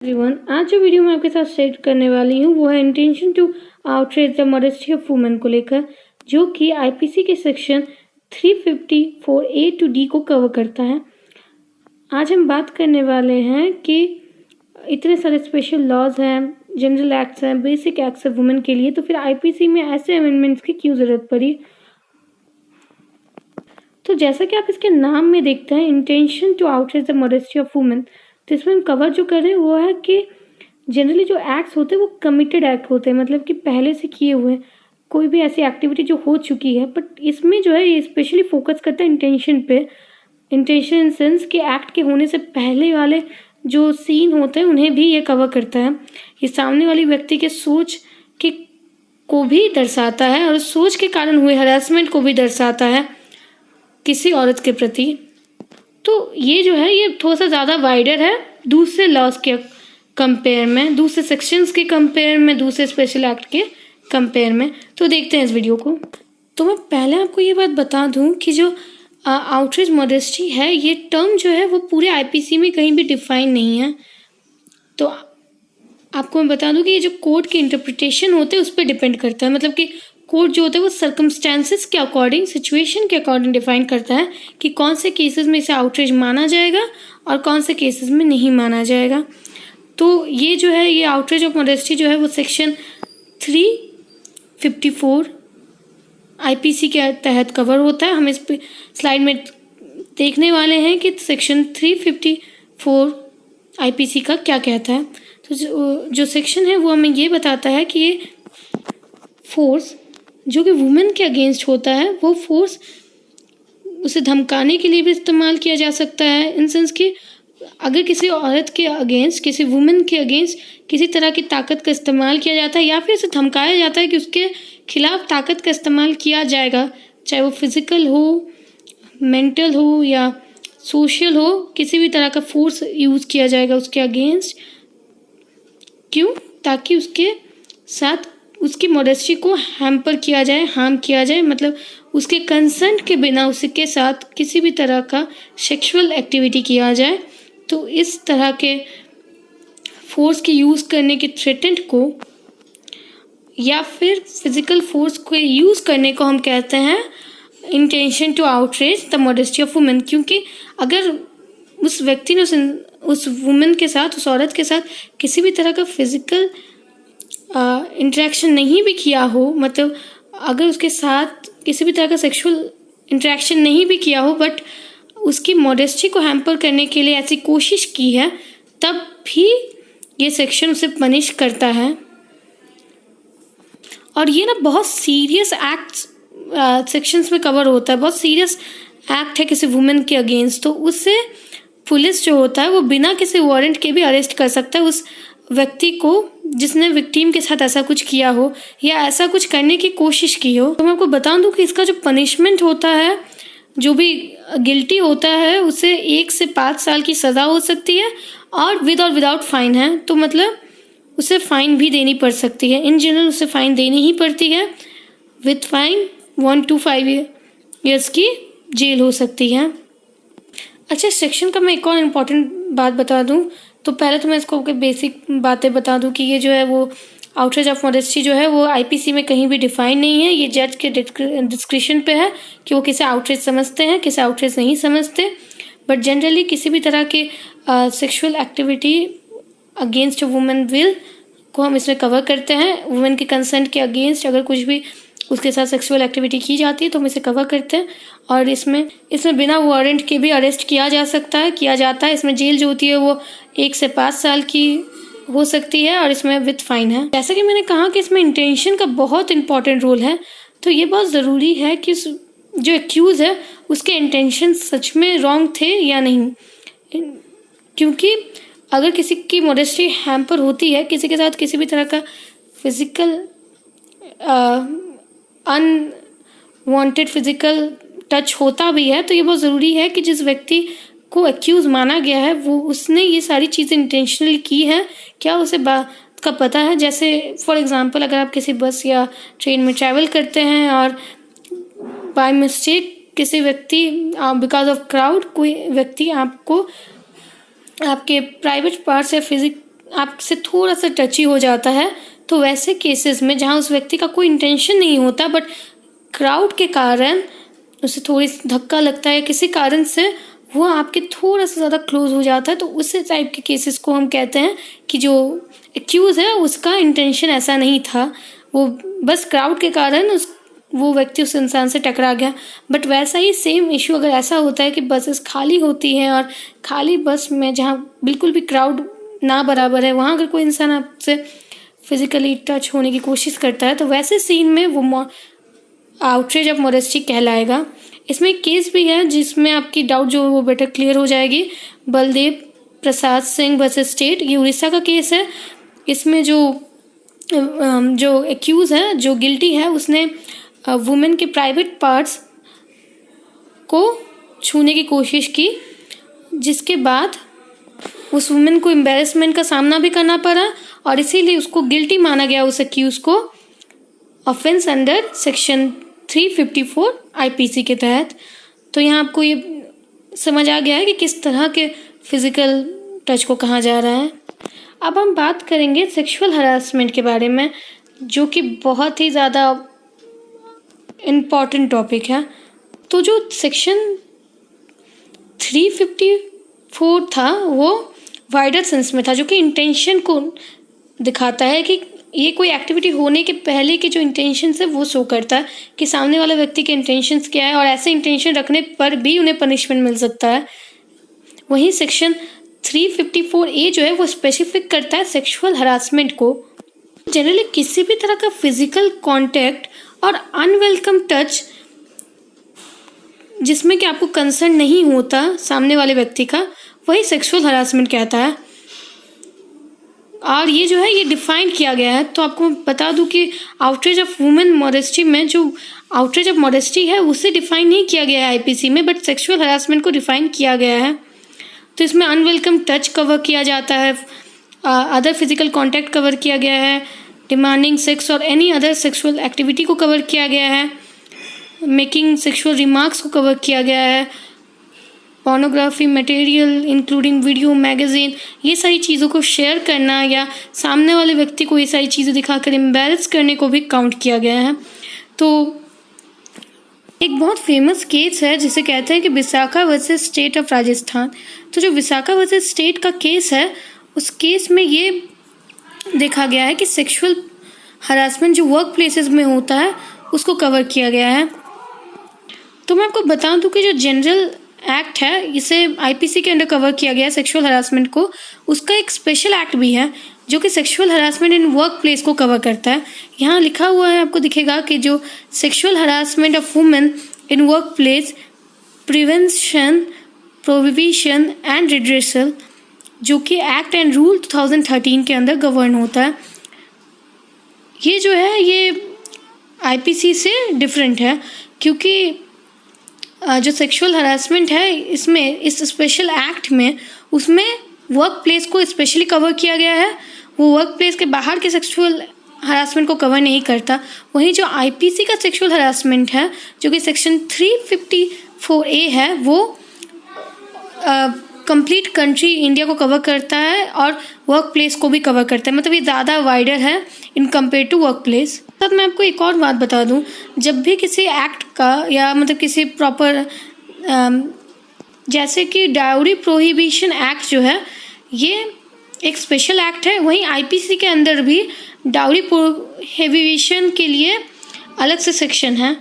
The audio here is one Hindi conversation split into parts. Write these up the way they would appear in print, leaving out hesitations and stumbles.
एवरीवन, आज जो वीडियो मैं आपके साथ शेयर करने वाली हूँ वो है intention to outrage the modesty of women को लेकर, जो कि आईपीसी के सेक्शन 354A to D को कवर करता है। आज हम बात करने वाले हैं कि इतने सारे स्पेशल लॉज हैं, जनरल एक्ट्स हैं, बेसिक एक्ट्स हैं वुमेन के लिए, तो फिर आईपीसी में ऐसे अमेंडमेंट्स की क्यों ज़रूरत पड़ी। तो जैसा कि आप इसके नाम में देखते हैं, intention to outrage the modesty of women, तो इसमें हम कवर जो कर रहे हैं वो है कि जनरली जो एक्ट्स होते हैं वो कमिटेड एक्ट होते हैं, मतलब कि पहले से किए हुए कोई भी ऐसी एक्टिविटी जो हो चुकी है। बट इसमें जो है ये स्पेशली फोकस करता है इंटेंशन पे। इंटेंशन इन सेंस कि एक्ट के होने से पहले वाले जो सीन होते हैं उन्हें भी ये कवर करता है। ये सामने वाली व्यक्ति के सोच के को भी दर्शाता है और सोच के कारण हुए हरासमेंट को भी दर्शाता है किसी औरत के प्रति। तो ये जो है ये थोड़ा सा ज़्यादा वाइडर है दूसरे लॉज के कंपेयर में, दूसरे सेक्शंस के कंपेयर में, दूसरे स्पेशल एक्ट के कंपेयर में। तो देखते हैं इस वीडियो को। तो मैं पहले आपको ये बात बता दूं कि जो आउटरेज मॉडेस्टी है, ये टर्म जो है वो पूरे आईपीसी में कहीं भी डिफाइन नहीं है। तो आपको मैं बता दूं कि ये जो कोर्ट के इंटरप्रिटेशन होते हैं उस पर डिपेंड करता है। मतलब कि कोर्ट जो होता है वो सर्कमस्टेंसेस के अकॉर्डिंग, सिचुएशन के अकॉर्डिंग डिफाइन करता है कि कौन से केसेस में इसे आउटरेज माना जाएगा और कौन से केसेस में नहीं माना जाएगा। तो ये जो है ये आउटरेज ऑफ मॉडेस्टी जो है वो सेक्शन 354 आईपीसी के तहत कवर होता है। हम इस पे स्लाइड में देखने वाले हैं कि सेक्शन 354 आईपीसी का क्या कहता है। तो जो सेक्शन है वो हमें ये बताता है कि ये फोर्स जो कि वुमेन के अगेंस्ट होता है, वो फोर्स उसे धमकाने के लिए भी इस्तेमाल किया जा सकता है। इन सेंस कि अगर किसी औरत के अगेंस्ट, किसी वुमेन के अगेंस्ट किसी तरह की ताकत का इस्तेमाल किया जाता है या फिर उसे धमकाया जाता है कि उसके खिलाफ ताकत का इस्तेमाल किया जाएगा, चाहे वो फिजिकल हो, मेंटल हो या सोशल हो, किसी भी तरह का फोर्स यूज़ किया जाएगा उसके अगेंस्ट। क्यों? ताकि उसके साथ उसकी मॉडेस्टी को हैम्पर किया जाए, हार्म किया जाए, मतलब उसके कंसेंट के बिना उसके साथ किसी भी तरह का सेक्सुअल एक्टिविटी किया जाए। तो इस तरह के फोर्स के यूज़ करने के थ्रेटेंड को या फिर फिजिकल फोर्स को यूज़ करने को हम कहते हैं intention to outrage the modesty of women. क्योंकि अगर उस व्यक्ति ने उस वुमेन के साथ, उस औरत के साथ किसी भी तरह का फिजिकल इंटरेक्शन नहीं भी किया हो, मतलब अगर उसके साथ किसी भी तरह का सेक्सुअल इंटरेक्शन नहीं भी किया हो, बट उसकी मॉडेस्टी को हैम्पर करने के लिए ऐसी कोशिश की है, तब भी ये सेक्शन उसे पनिश करता है। और ये ना बहुत सीरियस एक्ट्स सेक्शंस में कवर होता है, बहुत सीरियस एक्ट है किसी वुमेन के अगेंस्ट। तो उससे पुलिस जो होता है वो बिना किसी वारंट के भी अरेस्ट कर सकता है उस व्यक्ति को जिसने विक्टिम के साथ ऐसा कुछ किया हो या ऐसा कुछ करने की कोशिश की हो। तो मैं आपको बता दूं कि इसका जो पनिशमेंट होता है, जो भी गिल्टी होता है, उसे 1 से 5 साल की सज़ा हो सकती है और विद और विदाउट फाइन है। तो मतलब उसे फ़ाइन भी देनी पड़ सकती है। इन जनरल उसे फ़ाइन देनी ही पड़ती है। विद फाइन 1 to 5 ईयर्स की जेल हो सकती है। अच्छा, सेक्शन का मैं एक और इम्पॉर्टेंट बात बता दूं। तो पहले तो मैं इसको बेसिक बातें बता दूं कि ये जो है वो आउटरेज ऑफ मॉडेस्टी जो है वो आईपीसी में कहीं भी डिफाइन नहीं है। ये जज के डिस्क्रिप्शन पे है कि वो किसे आउटरेज समझते हैं, किसे आउटरेज नहीं समझते। बट जनरली किसी भी तरह के sexual activity against women will को हम इसमें कवर करते हैं। वुमेन के कंसेंट के अगेंस्ट अगर कुछ भी उसके साथ सेक्सुअल एक्टिविटी की जाती है तो हम इसे कवर करते हैं। और इसमें बिना वारंट के भी अरेस्ट किया जाता है। इसमें जेल जो होती है वो 1 से 5 साल की हो सकती है और इसमें विद फाइन है। जैसा कि मैंने कहा कि इसमें इंटेंशन का बहुत इंपॉर्टेंट रोल है। तो ये बहुत ज़रूरी है कि जो एक्यूज़ है उसके इंटेंशन सच में रॉन्ग थे या नहीं। क्योंकि अगर किसी की मॉडेस्टी हैम्पर होती है, किसी के साथ किसी भी तरह का फिजिकल अनवांटेड फिजिकल टच होता भी है, तो ये बहुत ज़रूरी है कि जिस व्यक्ति को एक्यूज़ माना गया है वो उसने ये सारी चीज़ें इंटेंशनली की है, क्या उसे बात का पता है। जैसे फॉर एग्जांपल अगर आप किसी बस या ट्रेन में ट्रैवल करते हैं और बाय मिस्टेक किसी व्यक्ति बिकॉज ऑफ क्राउड कोई व्यक्ति आपको आपके प्राइवेट पार्ट्स या आपसे थोड़ा सा टची हो जाता है, तो वैसे केसेस में जहाँ उस व्यक्ति का कोई इंटेंशन नहीं होता बट क्राउड के कारण उसे थोड़ी धक्का लगता है, किसी कारण से वो आपके थोड़ा सा ज़्यादा क्लोज हो जाता है, तो उस टाइप के केसेस को हम कहते हैं कि जो एक्यूज़ है उसका इंटेंशन ऐसा नहीं था, वो बस क्राउड के कारण वो व्यक्ति उस इंसान से टकरा गया। बट वैसा ही सेम इशू अगर ऐसा होता है कि बसेस खाली होती हैं और खाली बस में जहाँ बिल्कुल भी क्राउड ना बराबर है, वहाँ अगर कोई इंसान आपसे फिजिकली टच होने की कोशिश करता है, तो वैसे सीन में वो आउटरेज ऑफ मॉडेस्टी कहलाएगा। इसमें एक केस भी है जिसमें आपकी डाउट जो है वो बेटर क्लियर हो जाएगी। बलदेव प्रसाद सिंह वर्सेस स्टेट, ये उड़ीसा का केस है। इसमें जो एक्यूज़ है, जो गिल्टी है, उसने वुमेन के प्राइवेट पार्ट्स को छूने की कोशिश की, जिसके बाद उस वुमेन को एम्बैरेसमेंट का सामना भी करना पड़ा और इसीलिए उसको गिल्टी माना गया, उस एक्यूज़ को, ऑफेंस अंडर सेक्शन 354 आईपीसी के तहत। तो यहाँ आपको ये समझ आ गया है कि किस तरह के फिजिकल टच को कहा जा रहा है। अब हम बात करेंगे सेक्सुअल हरासमेंट के बारे में, जो कि बहुत ही ज़्यादा इम्पॉर्टेंट टॉपिक है। तो जो सेक्शन 354 था वो वाइडर सेंस में था, जो कि इंटेंशन को दिखाता है कि ये कोई एक्टिविटी होने के पहले के जो इंटेंशन है वो शो करता है कि सामने वाले व्यक्ति के इंटेंशंस क्या है, और ऐसे इंटेंशन रखने पर भी उन्हें पनिशमेंट मिल सकता है। वहीं सेक्शन 354A जो है वो स्पेसिफिक करता है सेक्सुअल हरासमेंट को। जनरली किसी भी तरह का फिजिकल कांटेक्ट और अनवेलकम टच जिसमें कि आपको कंसर्न नहीं होता सामने वाले व्यक्ति का, वही सेक्सुअल हरासमेंट कहता है। और ये जो है ये डिफाइन किया गया है। तो आपको बता दूं कि आउटरेज ऑफ वुमेन मॉडेस्टी में जो आउटरेज ऑफ मॉडेस्टी है उसे डिफाइन नहीं किया गया है आईपीसी में, बट सेक्सुअल हरासमेंट को डिफाइन किया गया है। तो इसमें अनवेलकम टच कवर किया जाता है, अदर फिजिकल कांटेक्ट कवर किया गया है, डिमांडिंग सेक्स और एनी अदर सेक्सुअल एक्टिविटी को कवर किया गया है, मेकिंग सेक्सुअल रिमार्क्स को कवर किया गया है, pornography material including video, magazine, ये सारी चीज़ों को शेयर करना या सामने वाले व्यक्ति को ये सारी चीज़ें दिखाकर एम्बैरेस करने को भी काउंट किया गया है। तो एक बहुत फेमस केस है जिसे कहते हैं कि Vishakha versus state of Rajasthan. तो जो विशाखा वर्सेस स्टेट का केस है, उस केस में ये देखा गया है कि सेक्सुअल हरासमेंट जो वर्क प्लेसेस में होता है उसको कवर किया गया है। तो मैं आपको बता दूं कि जो जनरल एक्ट है इसे आईपीसी के अंडर कवर किया गया है सेक्सुअल हरासमेंट को। उसका एक स्पेशल एक्ट भी है जो कि sexual harassment in work place को कवर करता है। यहाँ लिखा हुआ है, आपको दिखेगा कि जो sexual harassment of women in work place prevention, prohibition and redressal, जो कि एक्ट एंड रूल 2013 के अंदर गवर्न होता है। ये जो है ये आईपीसी से डिफरेंट है, क्योंकि जो सेक्सुअल हरासमेंट है इसमें, इस स्पेशल एक्ट में, उसमें वर्क प्लेस को स्पेशली कवर किया गया है। वो वर्क प्लेस के बाहर के सेक्सुअल हरासमेंट को कवर नहीं करता। वहीं जो आईपीसी का सेक्सुअल हरासमेंट है जो कि सेक्शन 354A है, वो कंप्लीट कंट्री इंडिया को कवर करता है और वर्क प्लेस को भी कवर करता है। मतलब ये ज़्यादा वाइडर है in compare to workplace. तब मैं आपको एक और बात बता दूं, जब भी किसी एक्ट का या मतलब किसी प्रॉपर जैसे कि डाउरी प्रोहिबिशन एक्ट जो है ये एक स्पेशल एक्ट है, वहीं आईपीसी के अंदर भी डाउरी प्रोहिबिशन के लिए अलग से सेक्शन है।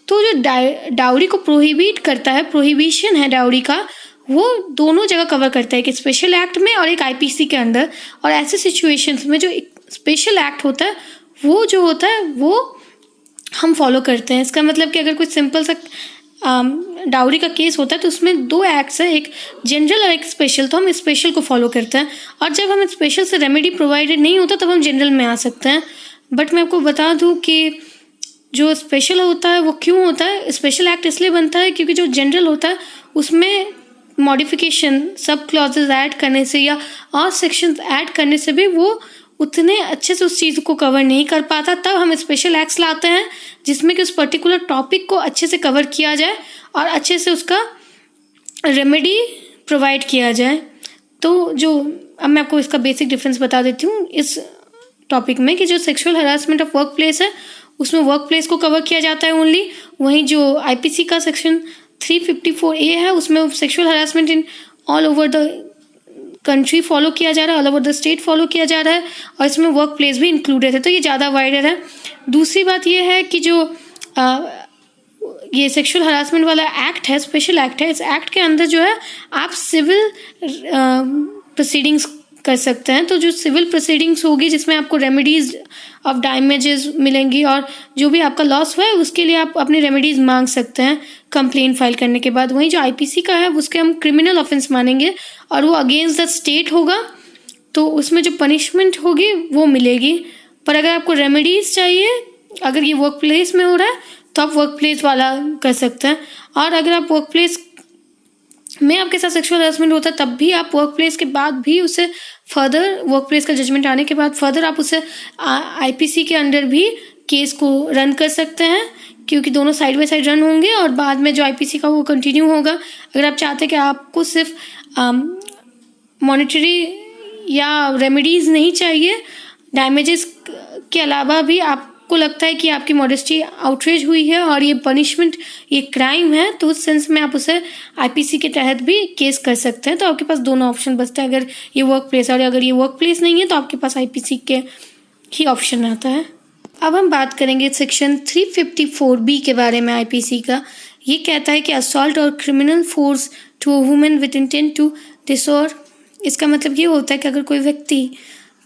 तो जो डाउरी को प्रोहिबिट करता है, प्रोहिबिशन है डाउरी का, वो दोनों जगह कवर करता है, एक स्पेशल एक्ट में और एक आईपीसी के अंदर। और ऐसे सिचुएशंस में जो स्पेशल एक्ट होता है वो जो होता है वो हम फॉलो करते हैं। इसका मतलब कि अगर कोई सिंपल सा डाउरी का केस होता है तो उसमें दो एक्ट्स है, एक जनरल और एक स्पेशल, तो हम स्पेशल को फॉलो करते हैं। और जब हमें स्पेशल से रेमेडी प्रोवाइडेड नहीं होता तब हम जनरल में आ सकते हैं। बट मैं आपको बता दूं कि जो स्पेशल होता है वो क्यों होता है, स्पेशल एक्ट इसलिए बनता है क्योंकि जो जनरल होता है उसमें मॉडिफिकेशन, सब क्लॉजेज ऐड करने से या और सेक्शंस ऐड करने से भी वो उतने अच्छे से उस चीज़ को कवर नहीं कर पाता। तब हम स्पेशल एक्ट्स लाते हैं जिसमें कि उस पर्टिकुलर टॉपिक को अच्छे से कवर किया जाए और अच्छे से उसका रेमेडी प्रोवाइड किया जाए। तो जो अब मैं आपको इसका बेसिक डिफरेंस बता देती हूँ इस टॉपिक में कि जो sexual harassment of work place है उसमें वर्क प्लेस को कवर किया जाता है ओनली। वहीं जो आईपीसी का सेक्शन 354A है उसमें sexual harassment in all over the country follow किया जा रहा है, all over the state follow किया जा रहा है, और इसमें वर्क प्लेस भी इंक्लूडेड है, तो ये ज़्यादा वाइडर है। दूसरी बात ये है कि जो ये सेक्सुअल हरासमेंट वाला एक्ट है, स्पेशल एक्ट है, इस एक्ट के अंदर जो है आप सिविल प्रोसीडिंग्स कर सकते हैं। तो जो सिविल प्रोसीडिंग्स होगी जिसमें आपको रेमेडीज ऑफ डैमेजेस मिलेंगी और जो भी आपका लॉस हुआ है उसके लिए आप अपनी रेमेडीज मांग सकते हैं कंप्लेन फाइल करने के बाद। वहीं जो आईपीसी का है उसके हम क्रिमिनल ऑफेंस मानेंगे और वो अगेंस्ट द स्टेट होगा, तो उसमें जो पनिशमेंट होगी वो मिलेगी। पर अगर आपको रेमेडीज चाहिए, अगर ये वर्क प्लेस में हो रहा है तो आप वर्क प्लेस वाला कर सकते हैं, और अगर आप वर्क प्लेस में आपके साथ सेक्सुअल हरासमेंट होता है तब भी आप वर्क प्लेस के बाद भी उसे फर्दर, वर्क प्लेस का जजमेंट आने के बाद फर्दर आप उसे आईपीसी के अंडर भी केस को रन कर सकते हैं, क्योंकि दोनों साइड बाय साइड रन होंगे और बाद में जो आईपीसी का वो कंटिन्यू होगा। अगर आप चाहते हैं कि आपको सिर्फ मॉनेटरी या रेमेडीज़ नहीं चाहिए, डैमेजेस के अलावा भी आपको लगता है कि आपकी मॉडेस्टी आउटरेज हुई है और ये पनिशमेंट, ये क्राइम है, तो उस सेंस में आप उसे आईपीसी के तहत भी केस कर सकते हैं। तो आपके पास दोनों ऑप्शन बचते हैं, अगर ये वर्क प्लेस है, और अगर ये वर्क प्लेस नहीं है तो आपके पास आईपीसी के ही ऑप्शन आता है। अब हम बात करेंगे सेक्शन 354B के बारे में आईपीसी का। ये कहता है कि असॉल्ट और criminal force to a woman with intent to dishonour. इसका मतलब ये होता है कि अगर कोई व्यक्ति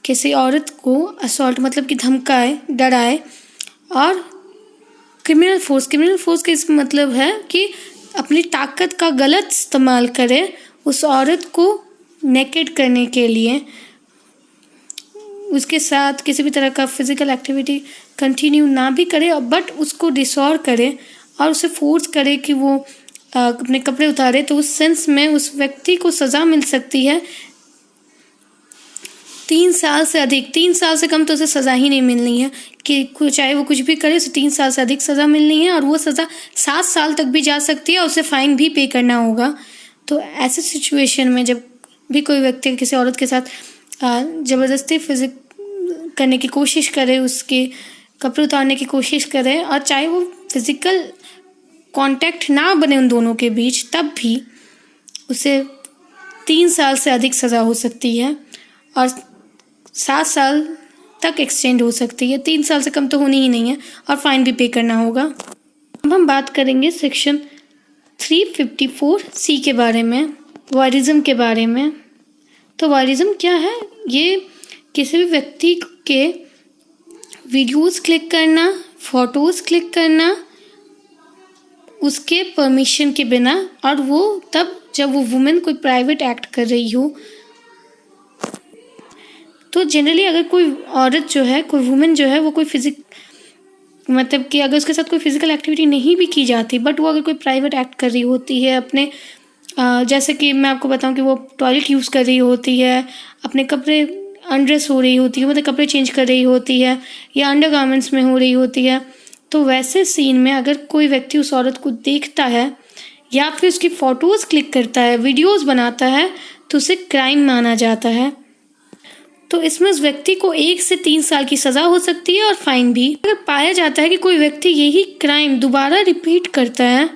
किसी औरत को असॉल्ट मतलब कि धमकाए, डराए, और क्रिमिनल फोर्स का इस मतलब है कि अपनी ताकत का गलत इस्तेमाल करे उस औरत को नेकेड करने के लिए, उसके साथ किसी भी तरह का फिजिकल एक्टिविटी कंटिन्यू ना भी करे बट उसको डिसऑर करे और उसे फोर्स करे कि वो अपने कपड़े उतारे, तो उस सेंस में उस व्यक्ति को सज़ा मिल सकती है 3 साल से अधिक। 3 साल से कम तो उसे सज़ा ही नहीं मिलनी है, कि चाहे वो कुछ भी करे उसे 3 साल से अधिक सज़ा मिलनी है, और वो सज़ा 7 साल तक भी जा सकती है और उसे फ़ाइन भी पे करना होगा। तो ऐसे सिचुएशन में जब भी कोई व्यक्ति किसी औरत के साथ ज़बरदस्ती फिजिक करने की कोशिश करे, उसके कपड़े उतारने की कोशिश करे, और चाहे वो फिज़िकल कांटेक्ट ना बने उन दोनों के बीच, तब भी उसे 3 साल से अधिक सज़ा हो सकती है और 7 साल तक एक्सटेंड हो सकती है। 3 साल से कम तो होनी ही नहीं है, और फाइन भी पे करना होगा। अब हम बात करेंगे सेक्शन 354C के बारे में, वॉयरिज्म के बारे में। तो वॉयरिज्म क्या है? ये किसी भी व्यक्ति के वीडियोस क्लिक करना, फोटोज़ क्लिक करना उसके परमिशन के बिना, और वो तब जब वो वुमेन कोई प्राइवेट एक्ट कर रही हो। तो जनरली अगर कोई औरत जो है, कोई वुमेन जो है, वो कोई मतलब कि अगर उसके साथ कोई फिजिकल एक्टिविटी नहीं भी की जाती, बट वो अगर कोई प्राइवेट एक्ट कर रही होती है अपने, जैसे कि मैं आपको बताऊं कि वो टॉयलेट यूज़ कर रही होती है, अपने कपड़े अनड्रेस हो रही होती है, मतलब कपड़े चेंज कर रही होती है, या अंडर गारमेंट्स में हो रही होती है, तो वैसे सीन में अगर कोई व्यक्ति उस औरत को देखता है या फिर उसकी फ़ोटोज़ क्लिक करता है, वीडियोज़ बनाता है, तो उसे क्राइम माना जाता है। तो इसमें उस व्यक्ति को 1 से 3 साल की सज़ा हो सकती है और फाइन भी। अगर पाया जाता है कि कोई व्यक्ति यही क्राइम दोबारा रिपीट करता है,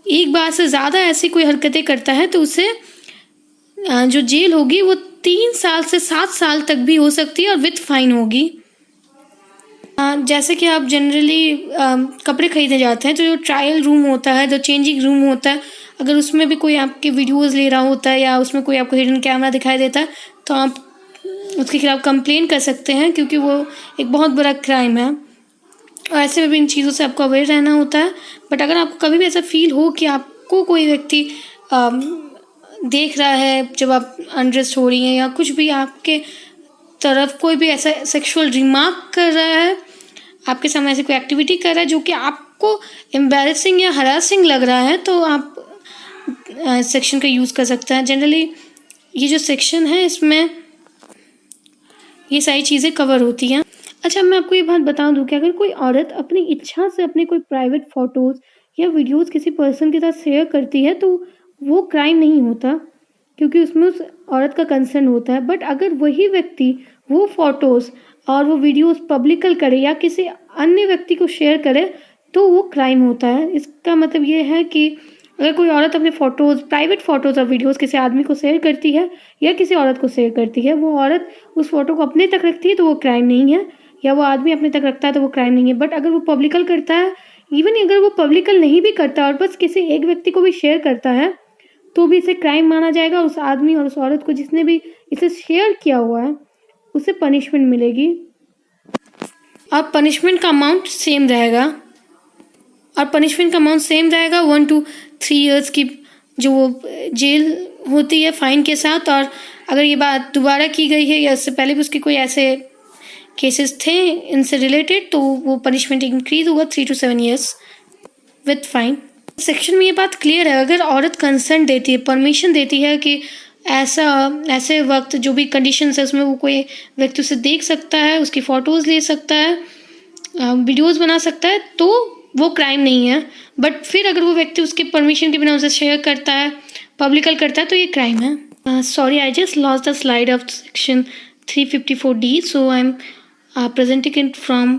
एक बार से ज़्यादा ऐसी कोई हरकतें करता है, तो उसे जो जेल होगी वो 3 साल से 7 साल तक भी हो सकती है और विथ फाइन होगी। जैसे कि आप जनरली कपड़े खरीदने जाते हैं, तो जो ट्रायल रूम होता है, जो चेंजिंग रूम होता है, अगर उसमें भी कोई आपके वीडियोस ले रहा होता है या उसमें कोई आपको हिडन कैमरा दिखाई देता है, तो आप उसके खिलाफ कंप्लेन कर सकते हैं, क्योंकि वो एक बहुत बड़ा क्राइम है और ऐसे में भी इन चीज़ों से आपको अवेयर रहना होता है। बट अगर आपको कभी भी ऐसा फील हो कि आपको कोई व्यक्ति देख रहा है जब आप अनड्रेस्ड हो रही हैं, या कुछ भी आपके तरफ कोई भी ऐसा सेक्सुअल रिमार्क कर रहा है, आपके सामने ऐसी कोई एक्टिविटी कर रहा है जो कि आपको एम्बैरेसिंग या हरासिंग लग रहा है, तो आप सेक्शन का यूज़ कर सकते हैं। जनरली ये जो सेक्शन है इसमें ये सारी चीज़ें कवर होती हैं। अच्छा, मैं आपको ये बात बता दूं कि अगर कोई औरत अपनी इच्छा से अपने कोई प्राइवेट फ़ोटोज़ या वीडियोज़ किसी पर्सन के साथ शेयर करती है, तो वो क्राइम नहीं होता। क्योंकि उसमें उस औरत का कंसर्न होता है। बट अगर वही व्यक्ति वो फ़ोटोज़ और वो वीडियोज़ पब्लिकल करे या किसी अन्य व्यक्ति को शेयर करे तो वो क्राइम होता है। इसका मतलब ये है कि अगर कोई औरत अपने फ़ोटोज़, प्राइवेट फ़ोटोज़ और वीडियोज़ किसी आदमी को शेयर करती है या किसी औरत को शेयर करती है, वो औरत उस फ़ोटो को अपने तक रखती है तो वो क्राइम नहीं है, या वो आदमी अपने तक रखता है तो वो क्राइम नहीं है। बट अगर वो पब्लिकल करता है, इवन अगर वो पब्लिकल नहीं भी करता और बस किसी एक व्यक्ति को भी शेयर करता है, तो भी इसे क्राइम माना जाएगा। उस आदमी और उस औरत को जिसने भी इसे शेयर किया हुआ है उसे पनिशमेंट मिलेगी। अब पनिशमेंट का अमाउंट सेम रहेगा, और पनिशमेंट का अमाउंट सेम रहेगा 1 to 3 years की जो वो जेल होती है फाइन के साथ। और अगर ये बात दोबारा की गई है या इससे पहले भी उसके कोई ऐसे केसेस थे इनसे रिलेटेड तो वो पनिशमेंट इंक्रीज होगा 3 to 7 years with fine. Section में ये बात क्लियर है, अगर औरत कंसेंट देती है, परमिशन देती है कि ऐसे वक्त जो भी कंडीशंस है उसमें वो कोई व्यक्ति उसे देख सकता है, उसकी फ़ोटोज़ ले सकता है, वीडियोज़ बना सकता है, तो वो क्राइम नहीं है। बट फिर अगर वो व्यक्ति उसके परमिशन के बिना उसे शेयर करता है, पब्लिकल करता है, तो ये क्राइम है। Sorry, I just lost the slide of section 354D, so I'm presenting it from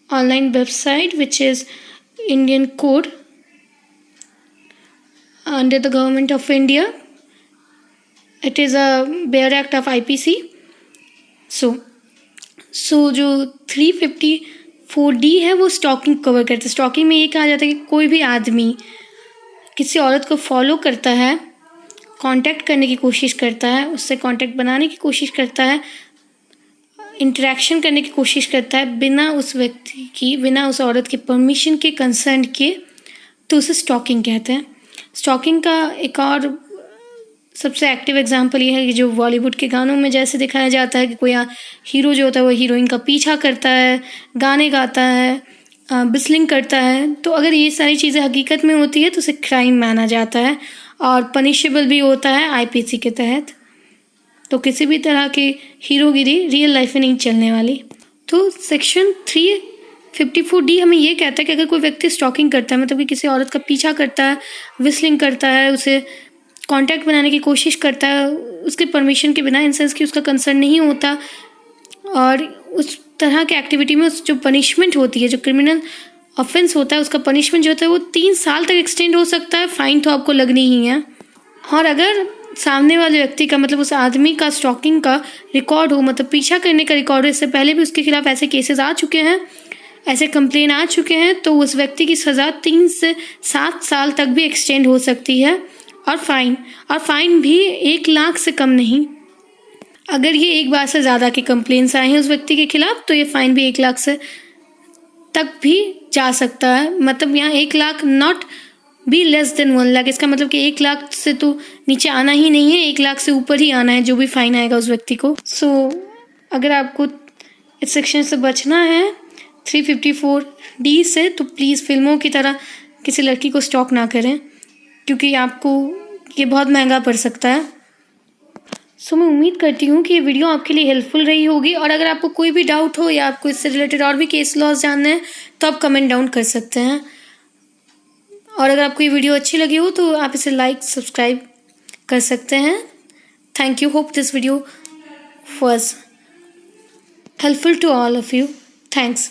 online website which is Indian Code under the Government of India. It is a bare act of IPC. So जो 354D है वो स्टॉकिंग कवर करता है। स्टॉकिंग में ये कहा जाता है कि कोई भी आदमी किसी औरत को फॉलो करता है, कांटेक्ट करने की कोशिश करता है, उससे कांटेक्ट बनाने की कोशिश करता है, इंटरेक्शन करने की कोशिश करता है बिना उस व्यक्ति की, बिना उस औरत के परमिशन के, कंसर्न के, तो उसे स्टॉकिंग कहते हैं। स्टॉकिंग का एक और सबसे एक्टिव एग्जांपल ये है कि जो बॉलीवुड के गानों में जैसे दिखाया जाता है कि कोई हीरो जो होता है वो हीरोइन का पीछा करता है, गाने गाता है, बिस्लिंग करता है, तो अगर ये सारी चीज़ें हकीकत में होती है तो उसे क्राइम माना जाता है और पनिशेबल भी होता है IPC के तहत। तो किसी भी तरह की हीरोगिरी रियल लाइफ में नहीं चलने वाली। तो सेक्शन 354D हमें ये कहता है कि अगर कोई व्यक्ति स्टॉकिंग करता है, मतलब कि किसी औरत का पीछा करता है, विस्लिंग करता है, उसे कांटेक्ट बनाने की कोशिश करता है उसके परमिशन के बिना, इन सेंस कि उसका कंसर्न नहीं होता, और उस तरह के एक्टिविटी में उस जो पनिशमेंट होती है, जो क्रिमिनल ऑफेंस होता है, उसका पनिशमेंट जो होता है वो 3 साल तक एक्सटेंड हो सकता है। फाइन तो आपको लगनी ही है। और अगर सामने वाले व्यक्ति का, मतलब उस आदमी का स्टॉकिंग का रिकॉर्ड हो, मतलब पीछा करने का रिकॉर्ड हो, इससे पहले भी उसके खिलाफ ऐसे केसेस आ चुके हैं, ऐसे कंप्लेन आ चुके हैं, तो उस व्यक्ति की सज़ा 3 से 7 साल तक भी एक्सटेंड हो सकती है। और फाइन भी 1 लाख से कम नहीं। अगर ये एक बार से ज़्यादा के कंप्लेंट्स आए हैं उस व्यक्ति के खिलाफ तो ये फ़ाइन भी 1 लाख से तक भी जा सकता है। मतलब यहाँ 1 lakh, not be less than 1 lakh. इसका मतलब कि 1 लाख से तो नीचे आना ही नहीं है, 1 लाख से ऊपर ही आना है जो भी फ़ाइन आएगा उस व्यक्ति को। अगर आपको इस सेक्शन से बचना है 354D से, तो प्लीज़ फिल्मों की तरह किसी लड़की को स्टॉक ना करें, क्योंकि आपको ये बहुत महंगा पड़ सकता है। मैं उम्मीद करती हूँ कि ये वीडियो आपके लिए हेल्पफुल रही होगी, और अगर आपको कोई भी डाउट हो या आपको इससे रिलेटेड और भी केस लॉज जानना है तो आप कमेंट डाउन कर सकते हैं। और अगर आपको ये वीडियो अच्छी लगी हो तो आप इसे लाइक, सब्सक्राइब कर सकते हैं। Thank you. Hope this video was helpful to all of you. Thanks.